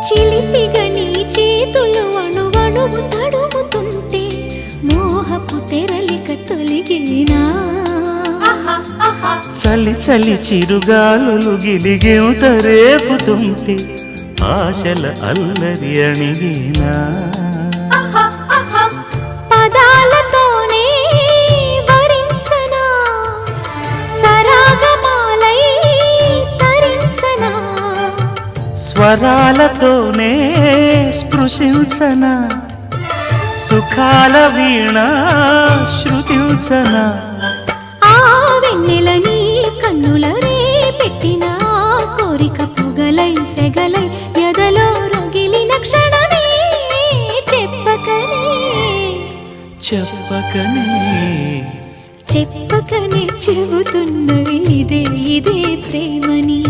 చిలిపిగా నీ చేతులు అణువణువు తడుముతుంటే మోహపు తెరలిక తొలిగేనా చలి చలి చిరుగాలులు గిలిగెంత రేపుతుంటే ఆశల అల్లరి అణిగేనా పదాలతోనే వరించనా సరాగమాలై తరించనా స్వరాలతోనే స్పృశించనా సుఖాల వీణ శృతించనా ఆ వెన్నెల నీ కన్నుల రే పెట్టిన కోరిక పొగలై సెగలై ఎదలో రగిలిన క్షణమే చెప్పకనే చెప్పకనే చెప్పకనే చెబుతున్నవి ఇదే ఇదే ప్రేమని